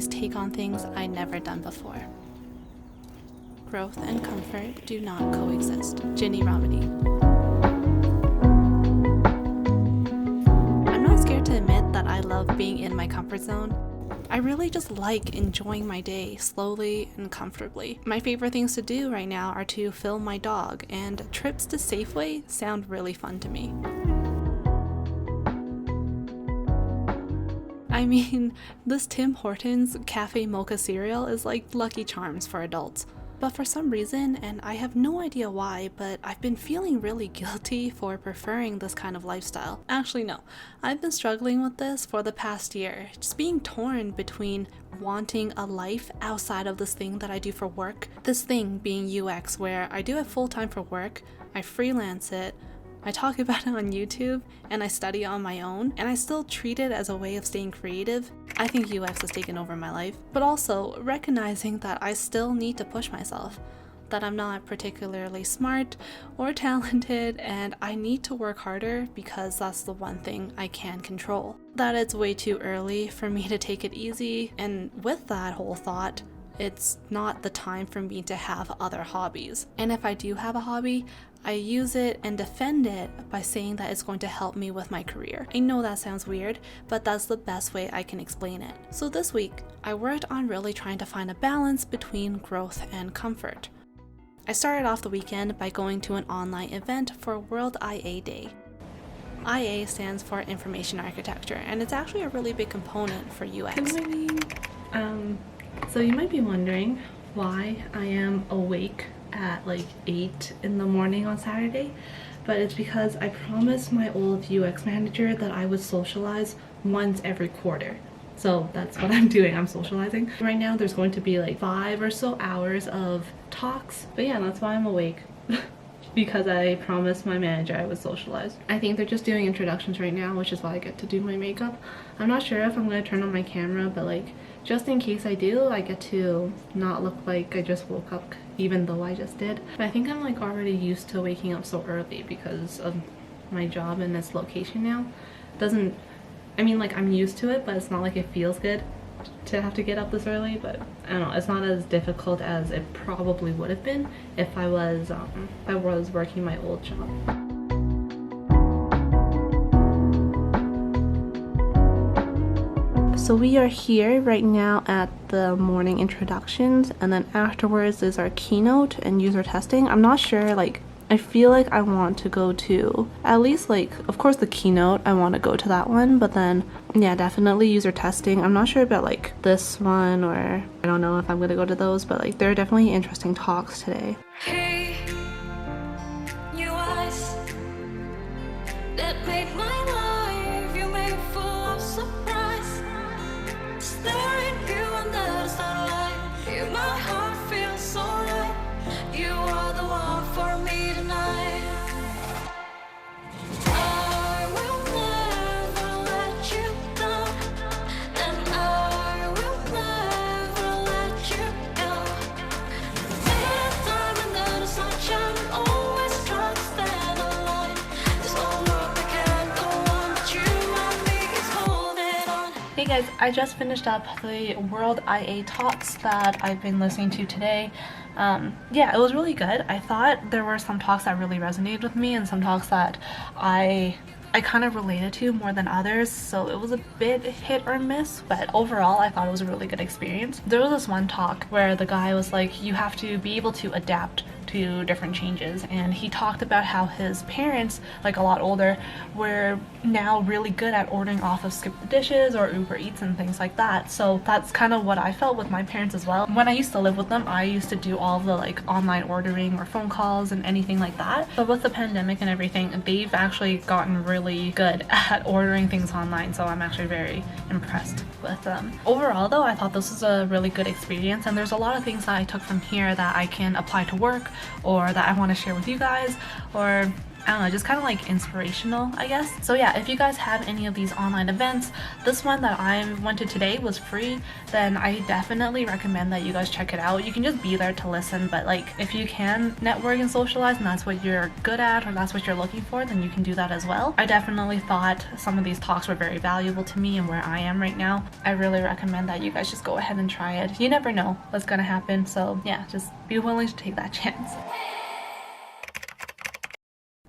always take on things I'd never done before. Growth and comfort do not coexist. Ginny Romney. I'm not scared to admit that I love being in my comfort zone. I really just like enjoying my day slowly and comfortably. My favorite things to do right now are to film my dog, and trips to Safeway sound really fun to me. I mean, this Tim Hortons Cafe Mocha cereal is like Lucky Charms for adults. But for some reason, and I have no idea why, but I've been feeling really guilty for preferring this kind of lifestyle. Actually, no. I've been struggling with this for the past year, just being torn between wanting a life outside of this thing that I do for work, this thing being UX, where I do it full-time for work, I freelance it, I talk about it on YouTube, and I study on my own, and I still treat it as a way of staying creative. I think UX has taken over my life, but also recognizing that I still need to push myself, that I'm not particularly smart or talented, and I need to work harder because that's the one thing I can control. That it's way too early for me to take it easy, and with that whole thought, it's not the time for me to have other hobbies. And if I do have a hobby, I use it and defend it by saying that it's going to help me with my career. I know that sounds weird, but that's the best way I can explain it. So this week, I worked on really trying to find a balance between growth and comfort. I started off the weekend by going to an online event for World IA Day. IA stands for Information Architecture, and it's actually a really big component for UX. Good morning. So you might be wondering why I am awake at like 8 in the morning on Saturday, but it's because I promised my old UX manager that I would socialize once every quarter. So that's what I'm doing, I'm socializing. Right now there's going to be like 5 or so hours of talks, but yeah, that's why I'm awake. Because I promised my manager I would socialize. I think they're just doing introductions right now, which is why I get to do my makeup. I'm not sure if I'm going to turn on my camera, but like just in case I do, I get to not look like I just woke up even though I just did. But I think I'm like already used to waking up so early because of my job and its location now. I mean, like, I'm used to it, but it's not like it feels good to have to get up this early. But I don't know, it's not as difficult as it probably would have been if I was working my old job. So we are here right now at the morning introductions, and then afterwards is our keynote and user testing. I'm not sure, like, I feel like I want to go to at least, like, of course the keynote, I want to go to that one, but then yeah, definitely user testing. I'm not sure about like this one, or I don't know if I'm gonna go to those, but like there are definitely interesting talks today. Hey, new eyes that made my life, you made full of surprise. Staring you under the sunlight, you, my heart feels so right. You are the one for me tonight. I will never let you down, and I will never let you go. Anytime under the sunshine, always try to stand alive. This whole world I can't go on, but you and me is holding on. Hey guys, I just finished up the World IA talks that I've been listening to today. Yeah, it was really good. I thought there were some talks that really resonated with me and some talks that I kind of related to more than others, so it was a bit hit or miss, but overall I thought it was a really good experience. There was this one talk where the guy was like, you have to be able to adapt to different changes, and he talked about how his parents, like a lot older, were now really good at ordering off of Skip the Dishes or Uber Eats and things like that. So that's kind of what I felt with my parents as well. When I used to live with them, I used to do all the like online ordering or phone calls and anything like that, but with the pandemic and everything, they've actually gotten really good at ordering things online, so I'm actually very impressed with them. Overall though, I thought this was a really good experience, and there's a lot of things that I took from here that I can apply to work or that I want to share with you guys, or I don't know, just kind of like inspirational, I guess. So yeah, if you guys have any of these online events, this one that I went to today was free, then I definitely recommend that you guys check it out. You can just be there to listen, but like if you can network and socialize and that's what you're good at or that's what you're looking for, then you can do that as well. I definitely thought some of these talks were very valuable to me and where I am right now. I really recommend that you guys just go ahead and try it. You never know what's gonna happen, so yeah, just be willing to take that chance.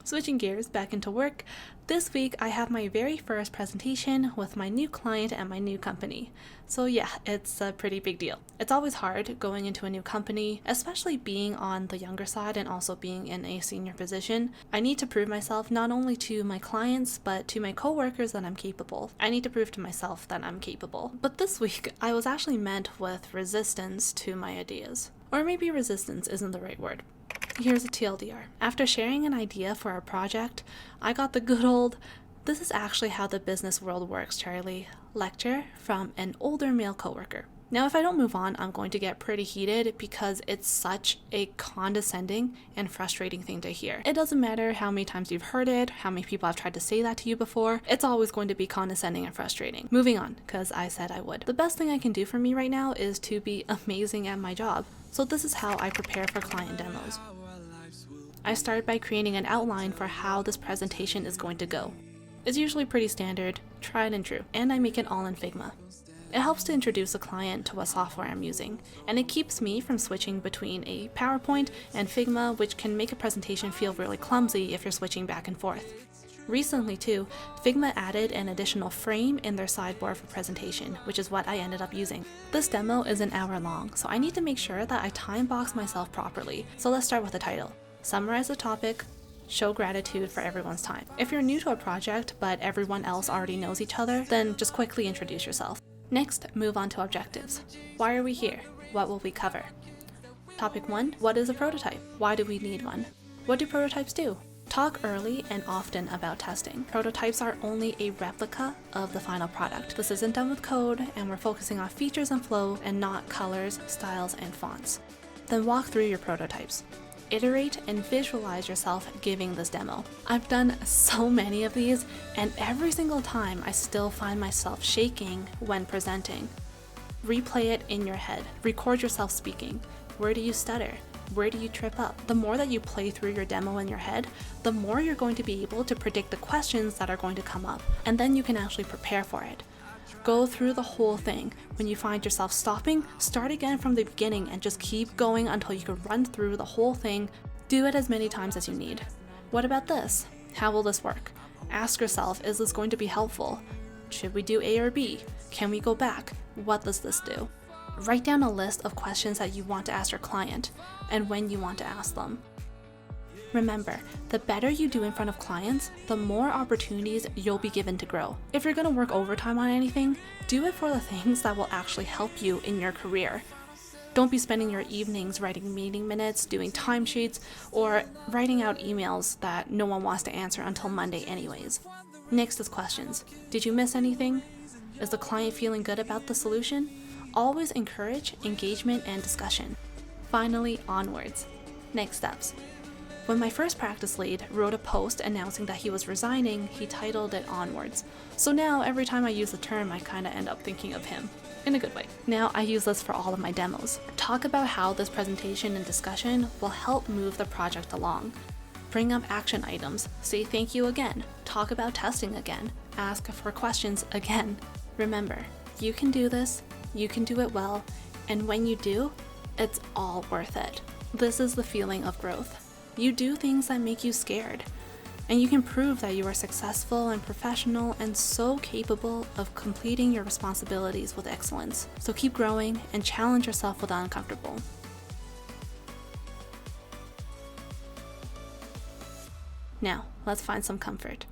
Switching gears back into work, this week I have my very first presentation with my new client and my new company. So yeah, it's a pretty big deal. It's always hard going into a new company, especially being on the younger side and also being in a senior position. I need to prove myself not only to my clients, but to my coworkers that I'm capable. I need to prove to myself that I'm capable. But this week, I was actually met with resistance to my ideas. Or maybe resistance isn't the right word. Here's a TLDR. After sharing an idea for our project, I got the good old, "This is actually how the business world works, Charli," lecture from an older male coworker. Now, if I don't move on, I'm going to get pretty heated because it's such a condescending and frustrating thing to hear. It doesn't matter how many times you've heard it, how many people have tried to say that to you before, it's always going to be condescending and frustrating. Moving on, because I said I would. The best thing I can do for me right now is to be amazing at my job. So this is how I prepare for client demos. I start by creating an outline for how this presentation is going to go. It's usually pretty standard, tried and true, and I make it all in Figma. It helps to introduce a client to what software I'm using, and it keeps me from switching between a PowerPoint and Figma, which can make a presentation feel really clumsy if you're switching back and forth. Recently too, Figma added an additional frame in their sidebar for presentation, which is what I ended up using. This demo is an hour long, so I need to make sure that I time box myself properly. So let's start with the title. Summarize the topic, show gratitude for everyone's time. If you're new to a project but everyone else already knows each other, then just quickly introduce yourself. Next, move on to objectives. Why are we here? What will we cover? Topic 1, what is a prototype? Why do we need one? What do prototypes do? Talk early and often about testing. Prototypes are only a replica of the final product. This isn't done with code, and we're focusing on features and flow and not colors, styles, and fonts. Then walk through your prototypes. Iterate and visualize yourself giving this demo. I've done so many of these, and every single time I still find myself shaking when presenting. Replay it in your head. Record yourself speaking. Where do you stutter? Where do you trip up? The more that you play through your demo in your head, the more you're going to be able to predict the questions that are going to come up, and then you can actually prepare for it. Go through the whole thing. When you find yourself stopping, start again from the beginning and just keep going until you can run through the whole thing. Do it as many times as you need. What about this? How will this work? Ask yourself, is this going to be helpful? Should we do A or B? Can we go back? What does this do? Write down a list of questions that you want to ask your client and when you want to ask them. Remember, the better you do in front of clients, the more opportunities you'll be given to grow. If you're going to work overtime on anything, do it for the things that will actually help you in your career. Don't be spending your evenings writing meeting minutes, doing timesheets, or writing out emails that no one wants to answer until Monday anyways. Next is questions. Did you miss anything? Is the client feeling good about the solution? Always encourage engagement and discussion. Finally, onwards. Next steps. When my first practice lead wrote a post announcing that he was resigning, he titled it Onwards. So now every time I use the term, I kind of end up thinking of him. In a good way. Now I use this for all of my demos. Talk about how this presentation and discussion will help move the project along. Bring up action items. Say thank you again. Talk about testing again. Ask for questions again. Remember, you can do this, you can do it well, and when you do, it's all worth it. This is the feeling of growth. You do things that make you scared, and you can prove that you are successful and professional and so capable of completing your responsibilities with excellence. So keep growing and challenge yourself with the uncomfortable. Now, let's find some comfort.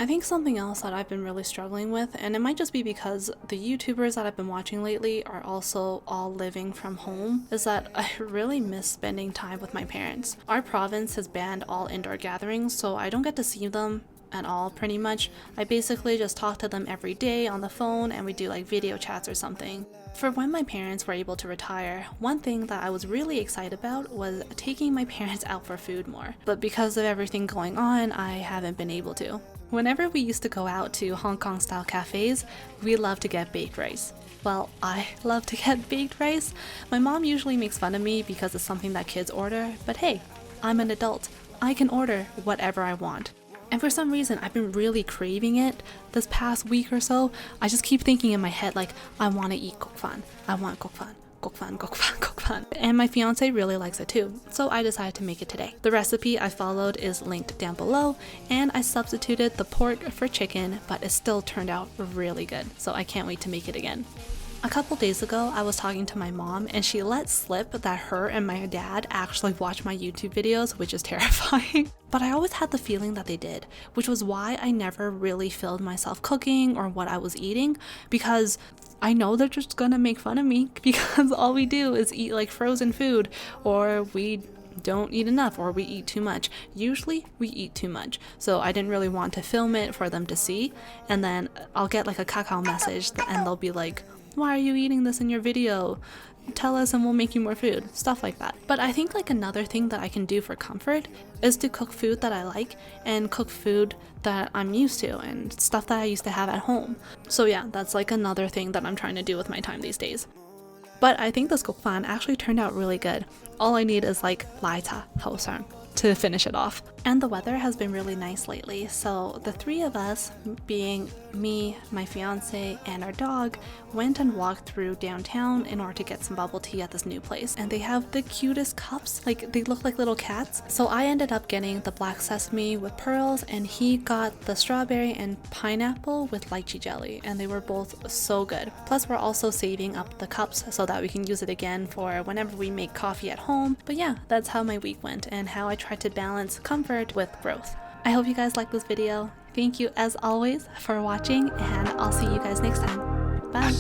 I think something else that I've been really struggling with, and it might just be because the YouTubers that I've been watching lately are also all living from home, is that I really miss spending time with my parents. Our province has banned all indoor gatherings, so I don't get to see them at all pretty much. I basically just talk to them every day on the phone and we do like video chats or something. For when my parents were able to retire, one thing that I was really excited about was taking my parents out for food more. But because of everything going on, I haven't been able to. Whenever we used to go out to Hong Kong style cafes, we love to get baked rice. Well, I love to get baked rice. My mom usually makes fun of me because it's something that kids order, but hey, I'm an adult. I can order whatever I want. And for some reason, I've been really craving it this past week or so. I just keep thinking in my head like, I want to eat gok fan. I want gok fan. Gok fan, gok fan, gok fan. And my fiance really likes it too, so I decided to make it today. The recipe I followed is linked down below, and I substituted the pork for chicken, but it still turned out really good, so I can't wait to make it again. A couple days ago, I was talking to my mom and she let slip that her and my dad actually watch my YouTube videos, which is terrifying. But I always had the feeling that they did, which was why I never really filmed myself cooking or what I was eating, because I know they're just gonna make fun of me because all we do is eat like frozen food, or we don't eat enough, or we eat too much. Usually we eat too much, so I didn't really want to film it for them to see, and then I'll get like a kakao message and they'll be like, why are you eating this in your video? Tell us and we'll make you more food, stuff like that. But I think like another thing that I can do for comfort is to cook food that I like and cook food that I'm used to and stuff that I used to have at home. So yeah, that's like another thing that I'm trying to do with my time these days. But I think this gok fan actually turned out really good. All I need is like lai cha haosang to finish it off. And the weather has been really nice lately, so the three of us, being me, my fiance, and our dog, went and walked through downtown in order to get some bubble tea at this new place. And they have the cutest cups, like they look like little cats. So I ended up getting the black sesame with pearls, and he got the strawberry and pineapple with lychee jelly, and they were both so good. Plus we're also saving up the cups so that we can use it again for whenever we make coffee at home. But yeah, that's how my week went and how I tried to balance comfort with growth. I hope you guys liked this video. Thank you as always for watching, and I'll see you guys next time. Bye.